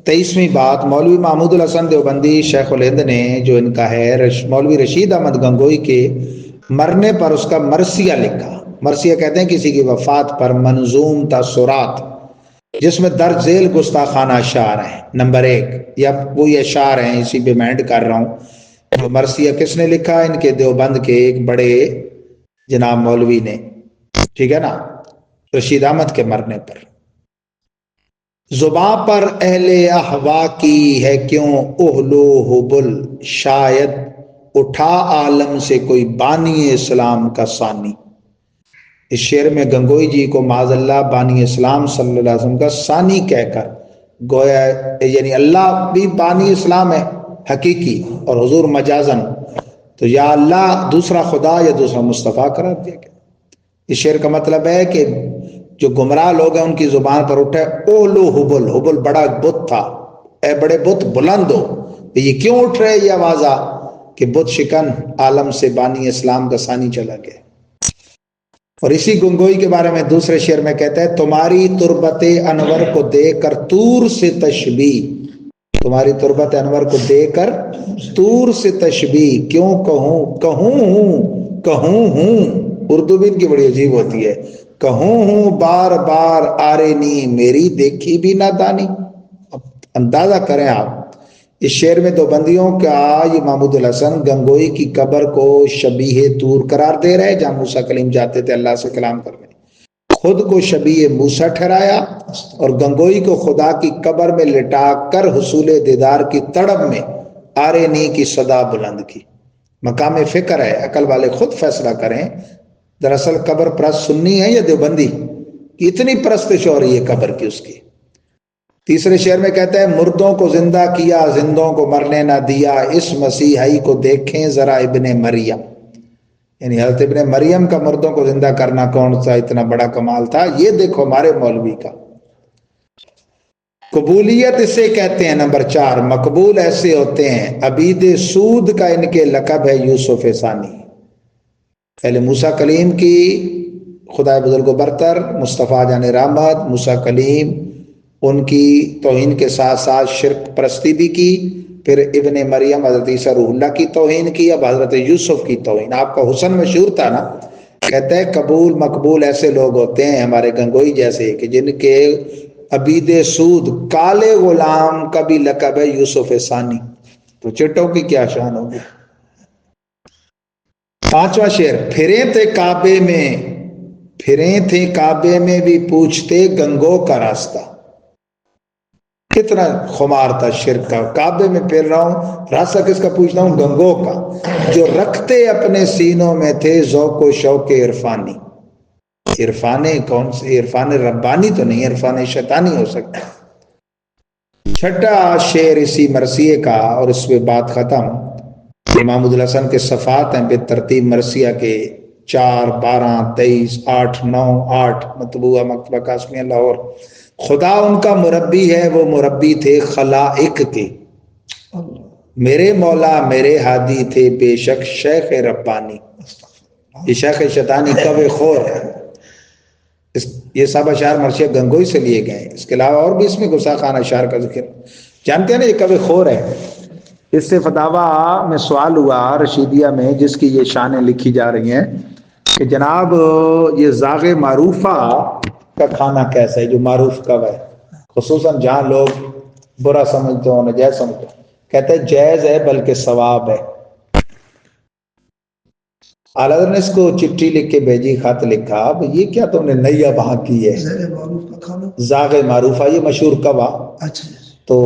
23ویں بات، مولوی محمود الحسن دیوبندی شیخ الہند نے جو ان کا ہے مولوی رشید احمد گنگوئی کے مرنے پر اس کا مرثیہ لکھا۔ مرثیہ کہتے ہیں کسی کی وفات پر منظوم تاثرات جس میں درج ذیل گستاخانہ اشعار ہیں۔ نمبر 1، یا وہی اشعار ہیں، اسی پہ میں اینڈ کر رہا ہوں۔ جو مرثیہ کس نے لکھا؟ ان کے دیوبند کے ایک بڑے جناب مولوی نے، ٹھیک ہے نا، رشید احمد کے مرنے پر۔ زباں پر اہل احوا کی ہے کیوں اہل و حبل، شاید اٹھا عالم سے کوئی بانی اسلام کا ثانی۔ اس شعر میں گنگوئی جی کو معاذ اللہ بانی اسلام صلی اللہ علیہ وسلم کا ثانی کہہ کر گویا یعنی اللہ بھی بانی اسلام ہے حقیقی اور حضور مجازن، تو یا اللہ دوسرا خدا یا دوسرا مصطفیٰ قرار دیا گیا۔ اس شعر کا مطلب ہے کہ جو گمراہ لوگ ہیں ان کی زبان پر اٹھے اولو حبل، حبل بڑا بت تھا، اے بڑے بت بلند ہو، یہ کیوں اٹھ رہے یہ آوازہ کہ بت شکن عالم سے بانی اسلام کا ثانی چلا گیا۔ اور اسی گنگوئی کے بارے میں دوسرے شعر میں کہتا ہے تمہاری تربت انور کو دے کر طور سے تشبیہ، تمہاری تربت انور کو دے کر طور سے تشبیہ، کیوں کہوں کہوں ہوں کہوں ہوں، اردو بھی ان کی بڑی عجیب ہوتی ہے، کہوں ہوں بار بار آرے نی میری دیکھی بھی نہ دانی۔ اب اندازہ کریں آپ، اس شعر میں دو بندیوں کا یہ محمود الحسن گنگوئی کی قبر کو شبیہ طور قرار دے رہے جہاں موسیٰ کلیم جاتے تھے اللہ سے کلام کرنے، خود کو شبیہ موسیٰ ٹھہرایا اور گنگوئی کو خدا کی قبر میں لٹا کر حصول دیدار کی تڑپ میں آرے نی کی صدا بلند کی۔ مقام فکر ہے، عقل والے خود فیصلہ کریں، دراصل قبر پرست سنی ہے یا دیوبندی؟ اتنی پرستش ہو رہی ہے قبر کی اس کی۔ تیسرے شعر میں کہتا ہے مردوں کو زندہ کیا زندوں کو مرنے نہ دیا، اس مسیحی کو دیکھیں ذرا ابن مریم، یعنی حضرت ابن مریم کا مردوں کو زندہ کرنا کون سا اتنا بڑا کمال تھا، یہ دیکھو ہمارے مولوی کا۔ قبولیت اسے کہتے ہیں، نمبر 4، مقبول ایسے ہوتے ہیں، عبید سود کا ان کے لقب ہے یوسف ثانی۔ پہلے موسیٰ کلیم کی خدا بزرگ و برتر مصطفیٰ جان رحمت، موسیٰ کلیم ان کی توہین کے ساتھ ساتھ شرک پرستی بھی کی، پھر ابن مریم حضرت عیسیٰ روح اللہ کی توہین کی، اب حضرت یوسف کی توہین۔ آپ کا حسن مشہور تھا نا کہتا ہے قبول مقبول ایسے لوگ ہوتے ہیں ہمارے گنگوئی جیسے کہ جن کے عبید سود کالے غلام کا بھی لقب ہے یوسف ثانی، تو چٹوں کی کیا شان ہوگی۔ پانچواں شعر، پھرے تھے کعبے میں، پھرے تھے کعبے میں بھی پوچھتے گنگوں کا راستہ۔ کتنا خمار تھا شرک کا، کعبے میں پھر رہا ہوں، راستہ کس کا پوچھ رہا ہوں؟ گنگوں کا، جو رکھتے اپنے سینوں میں تھے ذوق و شوق عرفانی۔ عرفان کون سے؟ عرفان ربانی تو نہیں، عرفان شیطانی ہو سکتا ہے۔ چھٹا شعر اسی مرثیے کا اور اس پہ بات ختم۔ امام الحسن کے صفات ہیں بے ترتیب مرثیہ کے 4، 12، 23، 8، 9، 8 مطبوعہ مکتبہ قاسمیہ لاہور۔ خدا ان کا مربی ہے، وہ مربی تھے خلائق کے، میرے مولا میرے ہادی تھے بے شک شیخ ربانی۔ یہ شیخ شیطانی کب خور ہے، یہ سب اشعار مرثیہ گنگوئی سے لیے گئے ہیں، اس کے علاوہ اور بھی اس میں گستاخانہ اشعار کا ذکر جانتے ہیں نا، یہ کب خور ہے۔ اس سے فتاویٰ میں سوال ہوا رشیدیہ میں، جس کی یہ شانیں لکھی جا رہی ہیں کہ جناب یہ زاغ معروفہ کا کھانا کیسا ہے، جو معروف کب ہے، خصوصاً جہاں لوگ برا سمجھتے ہوں ناجائز سمجھتے ہوں، کہتے ہیں جائز ہے بلکہ ثواب ہے۔ اعلیٰ حضرت نے اس کو چٹھی لکھ کے بھیجی، خط لکھا، یہ کیا تم نے نیا وہاں کی ہے، زاغ معروفہ، یہ مشہور کوا۔ تو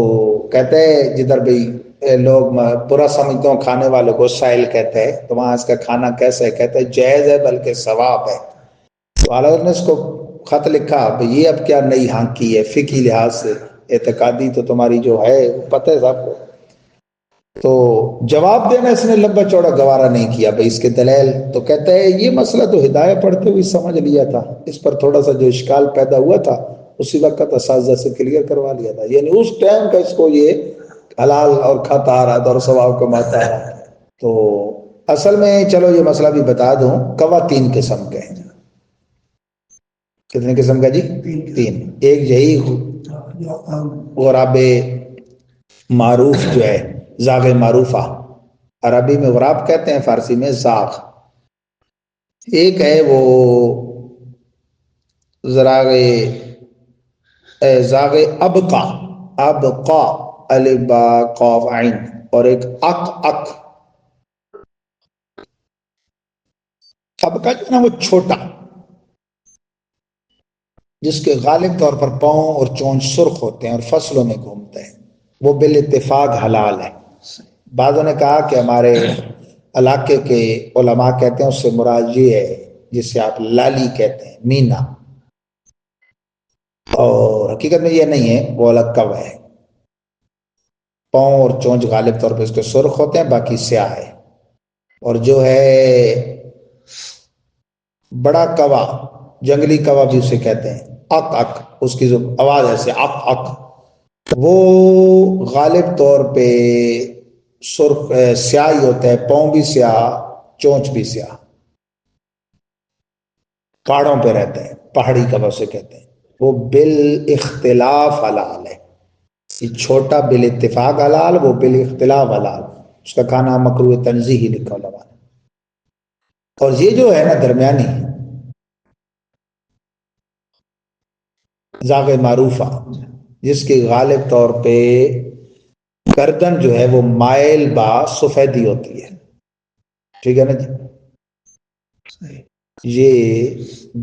کہتے ہیں جدھر بھی لوگ برا سمجھتے ہوں کھانے والوں کو سائل کہتے ہیں، تو وہاں اس کا کھانا کیسا ہے، کہتے ہیں جائز ہے بلکہ ثواب ہے۔ تو اعلیٰ حضرت نے اس کو خط لکھا، یہ اب کیا نئی ہانکی ہے فقہی لحاظ سے، اعتقادی تو تمہاری جو ہے پتہ ہے صاحب کو۔ تو جواب دینا اس نے لمبا چوڑا گوارا نہیں کیا، بھئی اس کے دلیل، تو کہتا ہے یہ مسئلہ تو ہدایہ پڑھتے ہوئے سمجھ لیا تھا، اس پر تھوڑا سا جو اشکال پیدا ہوا تھا اسی وقت اساتذہ سے کلیئر کروا لیا تھا، یعنی اس ٹائم کا اس کو یہ حلال اور کھاتا آ رہا تھا اور ثواب کماتا ہے۔ تو اصل میں چلو یہ مسئلہ بھی بتا دوں، کوا 3 قسم کے ہیں۔ کتنے قسم کا جی؟ 3۔ ایک یہی غراب معروف جو ہے، زاغ معروفہ، عربی میں غراب کہتے ہیں، فارسی میں زاغ۔ ایک ہے وہ زاغ ابقا، ابقا الف با قاف عین، اور ایک اک۔ ابقا جو ہے نا وہ چھوٹا، جس کے غالب طور پر پاؤں اور چونچ سرخ ہوتے ہیں اور فصلوں میں گھومتے ہیں، وہ بالاتفاق حلال ہے۔ بعضوں نے کہا کہ ہمارے علاقے کے علماء کہتے ہیں اس سے مراد یہ ہے جس سے آپ لالی کہتے ہیں، مینا، اور حقیقت میں یہ نہیں ہے، وہ الگ کب ہے۔ پاؤں اور چونچ غالب طور پہ اس کے سرخ ہوتے ہیں، باقی سیاہ ہے۔ اور جو ہے بڑا کوا، جنگلی کوا بھی اسے کہتے ہیں، اک، اس کی جو آواز ایسے اک، وہ غالب طور پہ سرخ سیاہ ہی ہوتا ہے، پاؤں بھی سیاہ، چونچ بھی سیاہ، پہاڑوں پہ رہتے ہیں، پہاڑی کوا اسے کہتے ہیں، وہ بالاختلاف حلال ہے۔ یہ چھوٹا بالاتفاق حلال، وہ بالاختلاف حلال، اس کا کھانا مکروہ تنزیہی لکھا ہوا ہے۔ اور یہ جو ہے نا درمیانی زاغ معروفہ، جس کی غالب طور پہ گردن جو ہے وہ مائل با سفیدی ہوتی ہے، ٹھیک ہے نا جی، یہ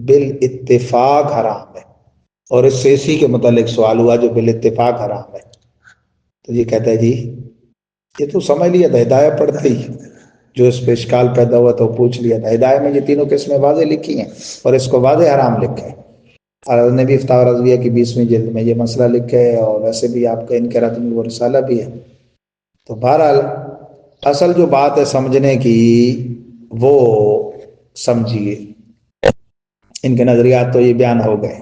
بالاتفاق حرام ہے۔ اور اس سے اسی کے متعلق سوال ہوا جو بالاتفاق حرام ہے، تو یہ کہتا ہے جی یہ تو سمجھ لیا تھا ہدایہ پڑھتے ہی، جو اس پہ اشکال پیدا ہوا تو پوچھ لیا تھا، ہدایہ میں یہ تینوں قسمیں واضح لکھی ہیں اور اس کو واضح حرام لکھا ہے۔ اور نے بھی افتاء رضویہ کی 20ویں جلد میں یہ مسئلہ لکھا ہے، اور ویسے بھی آپ کا ان کے رات میں وہ رسالہ بھی ہے۔ تو بہرحال اصل جو بات ہے سمجھنے کی وہ سمجھیے، ان کے نظریات تو یہ بیان ہو گئے۔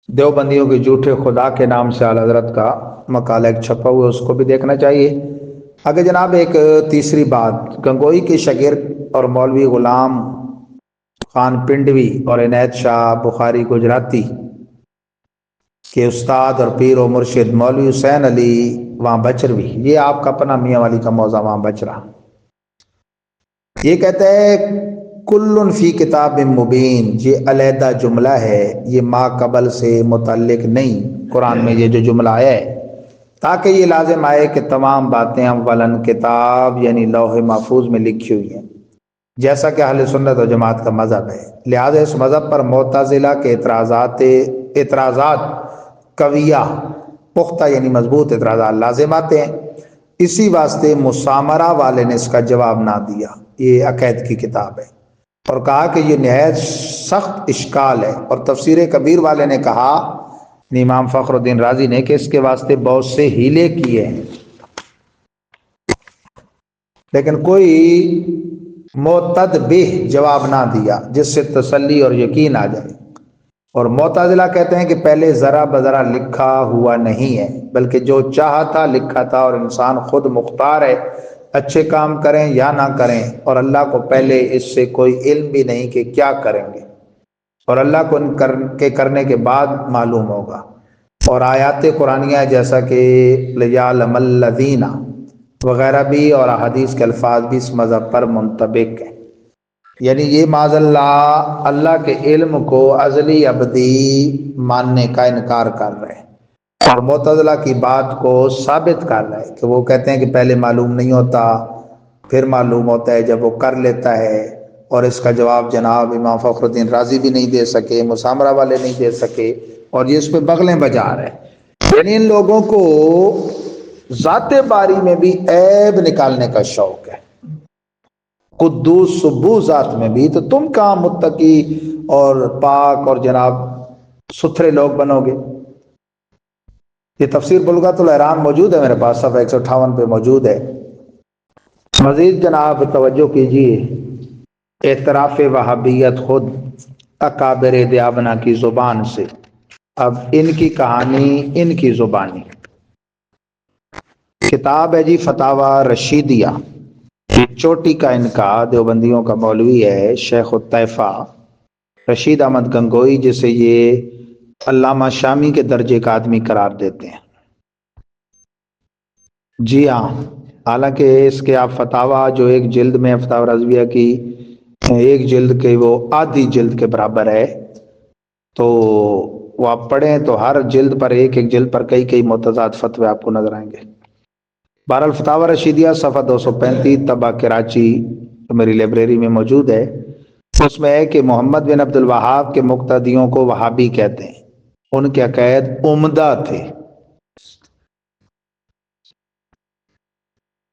دیوبندیوں کے جھوٹے خدا کے نام سے اعلیٰ حضرت کا مقالہ ایک چھپا ہوا، اس کو بھی دیکھنا چاہیے۔ آگے جناب ایک تیسری بات، گنگوئی کے شاگرد اور مولوی غلام خان پنڈوی اور عنایت شاہ بخاری گجراتی کے استاد اور پیر و مرشد مولوی حسین علی وہاں بچروی، یہ آپ کا اپنا میاں والی کا موضع وہاں بچ رہا، یہ کہتا ہے کل فی کتاب مبین، یہ علیحدہ جملہ ہے، یہ ما قبل سے متعلق نہیں قرآن میں یہ جو جملہ آیا ہے، تاکہ یہ لازم آئے کہ تمام باتیں اولاً کتاب یعنی لوح محفوظ میں لکھی ہوئی ہیں، جیسا کہ اہل سنت و جماعت کا مذہب ہے۔ لہذا اس مذہب پر معتزلہ کے اعتراضات قویہ، پختہ یعنی مضبوط اعتراضات لازم آتے ہیں۔ اسی واسطے مسامرہ والے نے اس کا جواب نہ دیا، یہ عقائد کی کتاب ہے، اور کہا کہ یہ نہایت سخت اشکال ہے، اور تفسیر کبیر والے نے کہا، امام فخر الدین رازی نے، کہ اس کے واسطے بہت سے ہیلے کیے ہیں، لیکن کوئی معتد بہ جواب نہ دیا جس سے تسلی اور یقین آ جائے۔ اور معتزلہ کہتے ہیں کہ پہلے ذرا بذرا لکھا ہوا نہیں ہے، بلکہ جو چاہا تھا لکھا تھا، اور انسان خود مختار ہے اچھے کام کریں یا نہ کریں، اور اللہ کو پہلے اس سے کوئی علم بھی نہیں کہ کیا کریں گے، اور اللہ کو ان کے کرنے کے بعد معلوم ہوگا۔ اور آیات قرآنیہ جیسا کہ لیعلم الذین وغیرہ بھی، اور احادیث کے الفاظ بھی اس مذہب پر منطبق ہیں، یعنی یہ معاذ اللہ اللہ کے علم کو ازلی ابدی ماننے کا انکار کر رہے ہیں، اور معتزلہ کی بات کو ثابت کر رہے ہیں کہ وہ کہتے ہیں کہ پہلے معلوم نہیں ہوتا، پھر معلوم ہوتا ہے جب وہ کر لیتا ہے۔ اور اس کا جواب جناب امام فخر الدین رازی بھی نہیں دے سکے، مسامرہ والے نہیں دے سکے، اور یہ اس پہ بغلیں بجا رہے ہیں۔ یعنی ان لوگوں کو ذات باری میں بھی عیب نکالنے کا شوق ہے، قدوس سبو ذات میں بھی، تو تم کہاں متقی اور پاک اور جناب ستھرے لوگ بنو گے؟ یہ تفسیر بلغت الاحرام موجود ہے میرے پاس، صفحہ 158 پہ موجود ہے۔ مزید جناب توجہ کیجیے، اعتراف وہابیت خود اکابر دیابنا کی زبان سے۔ اب ان کی کہانی ان کی زبانی، کتاب ہے جی فتاوی رشیدیہ، چوٹی کا ان کا دیوبندیوں کا مولوی ہے شیخ الطیفہ رشید احمد گنگوئی، جسے یہ علامہ شامی کے درجے کا آدمی قرار دیتے ہیں۔ جی ہاں، حالانکہ اس کے آپ فتاوی جو ایک جلد میں فتاوی رضویہ کی ایک جلد کے وہ آدھی جلد کے برابر ہے، تو وہ آپ پڑھیں تو ہر جلد پر ایک جلد پر کئی متضاد فتوے آپ کو نظر آئیں گے۔ بہر الفتاوی رشیدیہ صفحہ 235 طبع کراچی میری لائبریری میں موجود ہے۔ اس میں ہے کہ محمد بن عبد الوہاب کے مقتدیوں کو وہابی کہتے ہیں، ان کے عقائد عمدہ تھے۔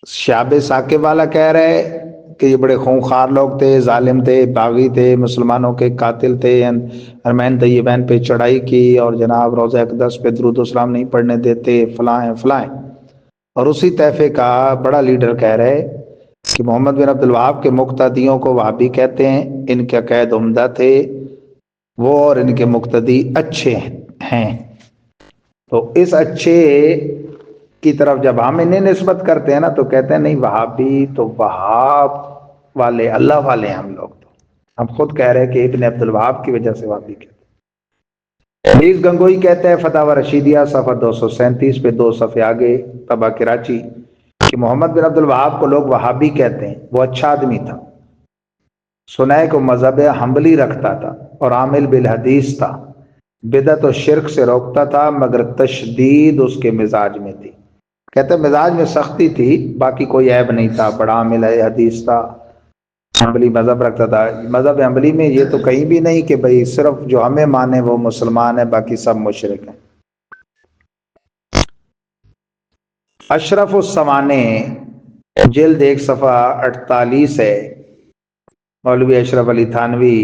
شعب ثاقب والا کہہ رہے کہ یہ بڑے خونخوار لوگ تھے، ظالم تھے، باغی تھے، مسلمانوں کے قاتل تھے، حرمین طیبین پہ چڑھائی کی، اور جناب روضہ اقدس پہ درود و سلام نہیں پڑھنے دیتے، فلاں فلاں۔ اور اسی طائفے کا بڑا لیڈر کہہ رہے کہ محمد بن عبد الوہاب کے مقتدیوں کو وہابی کہتے ہیں، ان کے عقائد عمدہ تھے وہ، اور ان کے مقتدی اچھے ہیں۔ تو اس اچھے کی طرف جب ہم انہیں نسبت کرتے ہیں نا، تو کہتے ہیں نہیں وہابی تو وہاب والے اللہ والے ہیں ہم لوگ، تو ہم خود کہہ رہے ہیں کہ ابن عبد الوہاب کی وجہ سے وہابی کہتے ہیں۔ حدیث گنگوئی کہتے ہیں فتاوی رشیدیہ صفحہ 237 پہ 2 صفحے آگے طبع کراچی، کہ محمد بن عبد الوہاب کو لوگ وہابی کہتے ہیں، وہ اچھا آدمی تھا، سنائے کو مذہب حنبلی رکھتا تھا، اور عامل بالحدیث تھا، بدعت و شرک سے روکتا تھا، مگر تشدید اس کے مزاج میں تھی۔ کہتے ہیں مزاج میں سختی تھی، باقی کوئی عیب نہیں تھا، بڑا عامل حدیث تھا، حنبلی مذہب رکھتا تھا۔ مذہب حنبلی میں یہ تو کہیں بھی نہیں کہ بھئی صرف جو ہمیں مانے وہ مسلمان ہے، باقی سب مشرک ہیں۔ اشرف السوانح جلد 1 صفحہ 48 ہے، مولوی اشرف علی تھانوی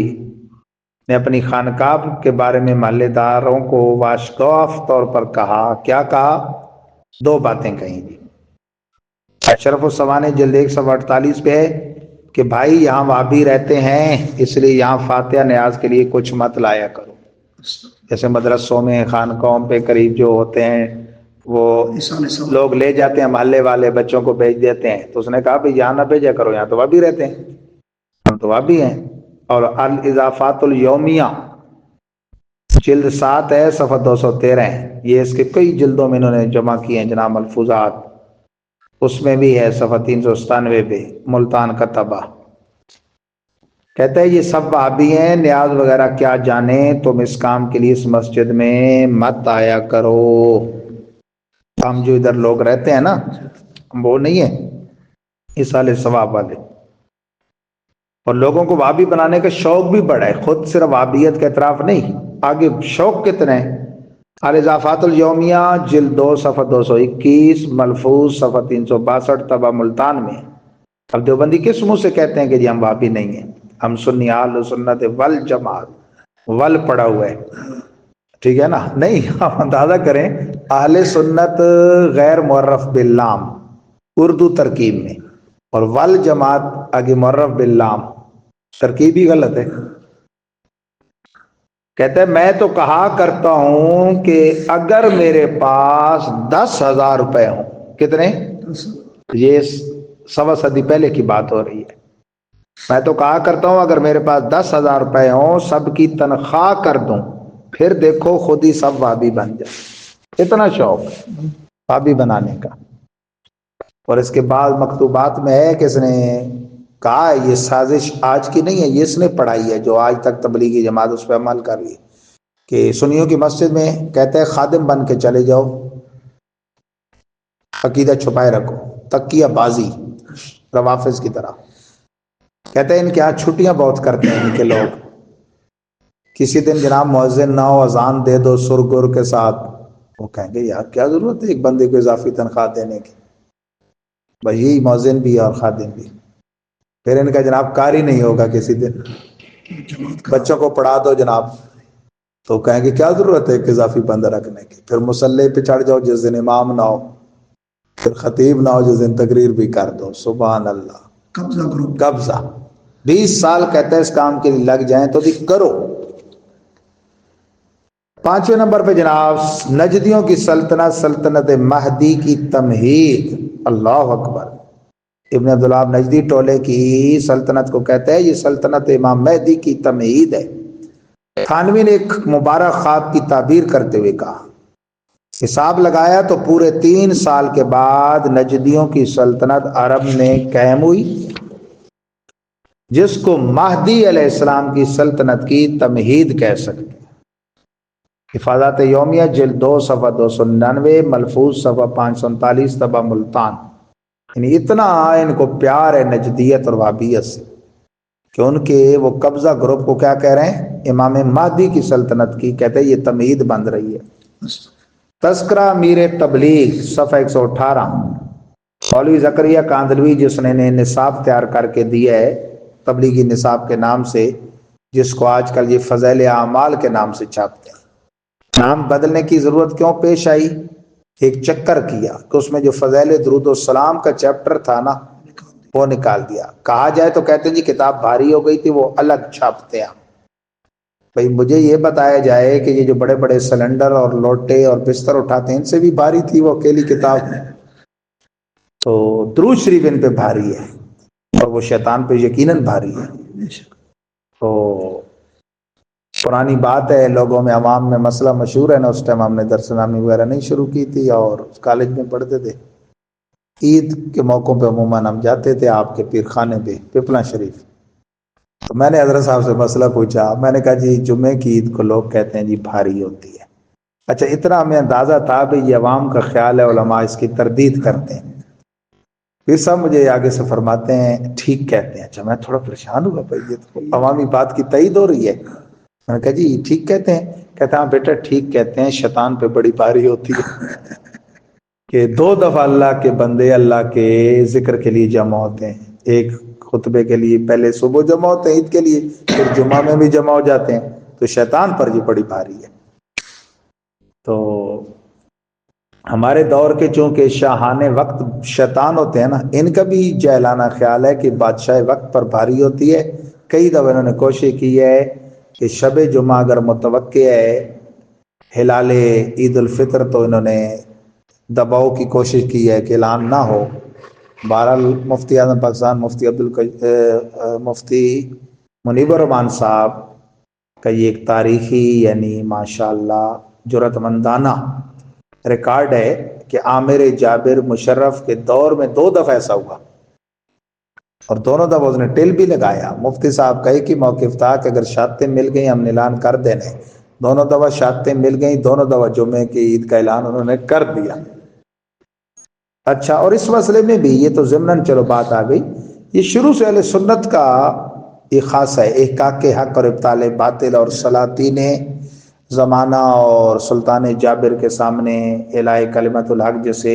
نے اپنی خانقاہ کے بارے میں محلے داروں کو واشگاف طور پر کہا، کیا کہا؟ 2 باتیں کہیں گی۔ اشرف السوانح جلد 1 صفحہ 48 پہ ہے کہ بھائی یہاں وہابی رہتے ہیں، اس لیے یہاں فاتحہ نیاز کے لیے کچھ مت لایا کرو۔ جیسے مدرسوں میں خانقاہوں پہ قریب جو ہوتے ہیں وہ لوگ لے جاتے ہیں، محلے والے بچوں کو بھیج دیتے ہیں، تو اس نے کہا بھئی یہاں نہ بھیجا کرو، یہاں تو وہابی رہتے ہیں، ہم تو وہابی ہیں۔ اور الاضافات الیومیہ جلد 7 ہے صفحہ 213 ہے، یہ اس کے کئی جلدوں میں انہوں نے جمع کیے ہیں جناب ملفوظات، اس میں بھی ہے صفحہ 397 پہ، ملتان کا طبع۔ کہتا ہے یہ سب وہابی ہیں، نیاز وغیرہ کیا جانیں، تم اس کام کے لیے اس مسجد میں مت آیا کرو۔ ہم جو ادھر لوگ رہتے ہیں نا، وہ نہیں ہے اس والے ثواب والے، اور لوگوں کو وہابی بنانے کا شوق بھی بڑا ہے، خود صرف وہابیت کا اعتراف نہیں، آگے شوق کتنے ہیں۔ الاضافات الیومیہ جلد 2 صفحہ 221، ملفوظ صفحہ 362 طبع ملتان میں۔ اب دیوبندی کس منہ سے کہتے ہیں کہ جی ہم وہابی نہیں ہیں، ہم سنی اہل سنت والجماعت، ول پڑا ہوا ہے، ٹھیک ہے نا؟ نہیں، آپ اندازہ کریں، اہل سنت غیر معرف باللام اردو ترکیب میں، اور والجماعت آگے معرف باللام، ترکیب ہی غلط ہے۔ کہتے ہیں میں تو کہا کرتا ہوں کہ اگر میرے پاس 10,000 روپے ہوں، کتنے؟ یہ 1.25 صدی پہلے کی بات ہو رہی ہے۔ میں تو کہا کرتا ہوں اگر میرے پاس 10,000 روپے ہوں، سب کی تنخواہ کر دوں، پھر دیکھو خود ہی سب وہابی بن جائے۔ اتنا شوق وہابی بنانے کا۔ اور اس کے بعد مکتوبات میں ہے کہ اس نے کہا ہے یہ سازش آج کی نہیں ہے، یہ اس نے پڑھائی ہے جو آج تک تبلیغی جماعت اس پہ عمل کر رہی ہے، کہ سنیوں کی مسجد میں کہتے ہیں خادم بن کے چلے جاؤ، عقیدہ چھپائے رکھو، تقیہ بازی روافظ کی طرح۔ کہتے ہیں ان کے یہاں چھٹیاں بہت کرتے ہیں ان کے لوگ، کسی دن جناب مؤذن نہ ہو، اذان دے دو سر گر کے ساتھ، وہ کہیں گے یار کیا ضرورت ہے ایک بندے کو اضافی تنخواہ دینے کی، بھائی یہی مؤذن بھی اور خادم بھی۔ پھر ان کا جناب کار ہی نہیں ہوگا کسی دن، بچوں کو پڑھا دو جناب، تو کہیں گے کیا ضرورت ہے ایک اضافی بندہ رکھنے کی۔ پھر مصلی پہ چڑھ جاؤ جس دن امام نہ ہو، پھر خطیب نہ ہو جس دن تقریر بھی کر دو، سبحان اللہ، قبضہ کرو، قبضہ۔ 20 سال کہتے ہیں اس کام کے لیے لگ جائیں تو بھی کرو۔ 5ویں نمبر پہ جناب نجدیوں کی سلطنت، سلطنت مہدی کی تمہید، اللہ اکبر۔ ابن عبدالوہاب نجدی ٹولے کی سلطنت کو کہتے ہیں یہ سلطنت امام مہدی کی تمہید ہے۔ تھانوی نے ایک مبارک خواب کی تعبیر کرتے ہوئے کہا، حساب لگایا تو پورے 3 سال کے بعد نجدیوں کی سلطنت عرب میں قائم ہوئی، جس کو مہدی علیہ السلام کی سلطنت کی تمہید کہہ سکتے ہیں۔ حفاظات یومیہ جلد 2 صفحہ 299، ملفوظ صفحہ 539 طبع ملتان۔ یعنی اتنا ان کو پیار ہے نجدیت اور وہابیت سے کہ ان کے وہ قبضہ گروپ کو کیا کہہ رہے ہیں؟ امام مہدی کی سلطنت کی، کہتے ہیں یہ تمہید بن رہی ہے۔ تذکرہ امیر تبلیغ صفحہ 118، مولوی زکریا کاندلوی جس نے نصاب تیار کر کے دیا ہے تبلیغی نصاب کے نام سے، جس کو آج کل یہ فضائل اعمال کے نام سے چھاپتے ہیں۔ نام بدلنے کی ضرورت کیوں پیش آئی؟ ایک چکر کیا کہ اس میں جو فضائل درود السلام کا چیپٹر تھا نا وہ نکال دیا۔ کہا جائے تو کہتے ہیں جی کتاب بھاری ہو گئی تھی، وہ الگ چھاپتے ہیں۔ بھئی مجھے یہ بتایا جائے کہ یہ جو بڑے بڑے سلنڈر اور لوٹے اور بستر اٹھاتے ہیں ان سے بھی بھاری تھی وہ اکیلی کتاب، تو درود شریف ان پہ بھاری ہے اور وہ شیطان پہ یقیناً بھاری ہے۔ تو پرانی بات ہے، لوگوں میں عوام میں مسئلہ مشہور ہے نا، اس ٹائم ہم نے درس نامی وغیرہ نہیں شروع کی تھی اور کالج میں پڑھتے تھے، عید کے موقعوں پہ عموماً ہم جاتے تھے آپ کے پیر خانے پہ پپلا شریف۔ تو میں نے حضرت صاحب سے مسئلہ پوچھا، میں نے کہا جی جمعے کی عید کو لوگ کہتے ہیں جی بھاری ہوتی ہے۔ اچھا اتنا ہمیں اندازہ تھا کہ یہ عوام کا خیال ہے، علماء اس کی تردید کرتے ہیں۔ پھر صاحب مجھے آگے سے فرماتے ہیں ٹھیک کہتے ہیں۔ اچھا میں تھوڑا پریشان ہوا، بھائی یہ تو عوامی بات کی تائید ہو رہی ہے۔ میں نے کہا جی ٹھیک کہتے ہیں؟ کہتا ہاں بیٹا ٹھیک کہتے ہیں، شیطان پہ بڑی بھاری ہوتی ہے کہ 2 دفعہ اللہ کے بندے اللہ کے ذکر کے لیے جمع ہوتے ہیں، ایک خطبے کے لیے پہلے صبح جمع ہوتے ہیں عید کے لیے، پھر جمعہ میں بھی جمع ہو جاتے ہیں، تو شیطان پر یہ بڑی بھاری ہے۔ تو ہمارے دور کے چونکہ شاہان وقت شیطان ہوتے ہیں نا، ان کا بھی جہلانہ خیال ہے کہ بادشاہ وقت پر بھاری ہوتی ہے۔ کئی دفعہ انہوں نے کوشش کی ہے کہ شب جمعہ اگر متوقع ہے ہلال عید الفطر تو انہوں نے دباؤ کی کوشش کی ہے کہ اعلان نہ ہو۔ بہرحال مفتی اعظم پاکستان مفتی منیب الرحمان صاحب کا یہ ایک تاریخی یعنی ماشاءاللہ جرأت مندانہ ریکارڈ ہے کہ عامر جابر مشرف کے دور میں 2 دفعہ ایسا ہوا اور دونوں دفعہ اس نے ٹل بھی لگایا. مفتی صاحب کا ایک ہی موقف تھا کہ اگر شہادتیں مل گئیں ہم نے اعلان کر دینے. دونوں دفعہ شہادتیں مل گئیں, دونوں دفعہ جمعے کی عید کا اعلان انہوں نے کر دیا. اچھا, اور اس مسئلے میں بھی یہ تو ضمناً چلو بات آ گئی, یہ شروع سے اہل سنت کا یہ خاص ہے, احقاق حق اور ابطال باطل, اور سلاطین زمانہ اور سلطان جابر کے سامنے اعلاء کلمت الحق جیسے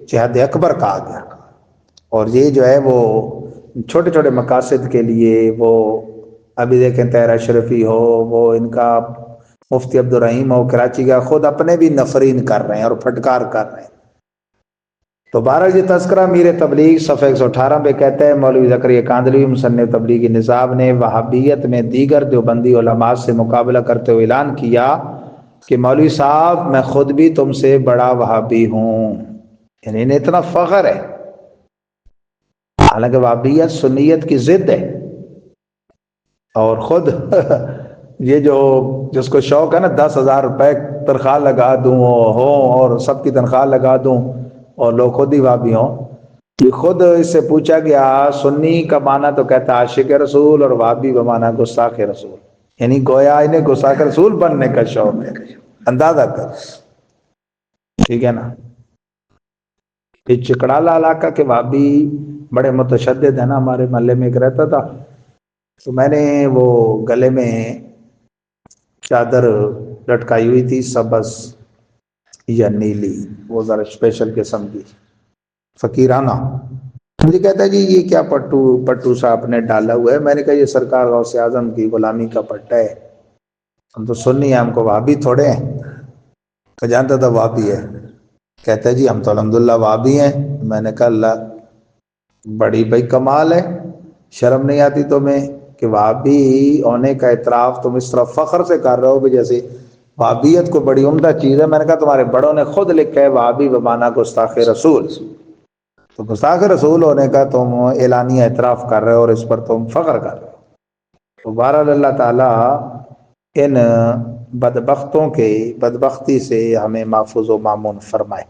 جہاد اکبر کہا گیا. اور یہ جو ہے وہ چھوٹے چھوٹے مقاصد کے لیے, وہ ابھی دیکھیں طاہر اشرفی ہو, وہ ان کا مفتی عبد الرحیم ہو کراچی کا, خود اپنے بھی نفرین کر رہے ہیں اور پھٹکار کر رہے ہیں. تو بہرحال یہ تذکرہ میر تبلیغ صفحہ 118 پہ کہتا ہے, مولوی زکریا کاندھلوی مصنف تبلیغی نصاب نے وہابیت میں دیگر دیوبندی علماء سے مقابلہ کرتے ہوئے اعلان کیا کہ مولوی صاحب میں خود بھی تم سے بڑا وہابی ہوں. یعنی انہیں اتنا فخر ہے, حالانکہ وہابیت سنیت کی ضد ہے. اور خود یہ جو جس کو شوق ہے نا 10,000 روپے تنخواہ لگا دوں اور سب کی تنخواہ لگا دوں اور لوگ خود ہی وہابی ہوں, یہ خود اس سے پوچھا گیا سنی کا معنی تو کہتا عاشق رسول اور وہابی کا معنی گستاخ رسول. یعنی گویا انہیں گستاخ رسول بننے کا شوق ہے, اندازہ کر. ٹھیک ہے نا. یہ چکڑالا علاقہ کے وہابی بڑے متشدد ہیں نا. ہمارے محلے میں ایک رہتا تھا, تو میں نے وہ گلے میں چادر لٹکائی ہوئی تھی سبز یا نیلی, وہ ذرا اسپیشل قسم کی فقیرانہ. مجھے کہتا ہے جی یہ کیا پٹو سا آپ نے ڈالا ہوا ہے. میں نے کہا یہ سرکار غوث اعظم کی غلامی کا پٹا ہے, ہم تو سنی ہیں, ہم کو وہابی تھوڑے ہیں. تو جانتا تھا وہابی ہے. کہتا ہے جی ہم تو الحمدللہ وہابی ہیں. میں نے کہا اللہ بڑی بھائی کمال ہے, شرم نہیں آتی تمہیں کہ وہابی ہونے کا اعتراف تم اس طرح فخر سے کر رہے ہو کہ جیسے وہابیت کو بڑی عمدہ چیز ہے. میں نے کہا تمہارے بڑوں نے خود لکھا ہے وہابی بمانا گستاخ رسول, تو گستاخ رسول ہونے کا تم اعلانیہ اعتراف کر رہے ہو اور اس پر تم فخر کر رہے ہو. تو بہرحال اللہ تعالیٰ ان بدبختوں کے بدبختی سے ہمیں محفوظ و مامون فرمائے.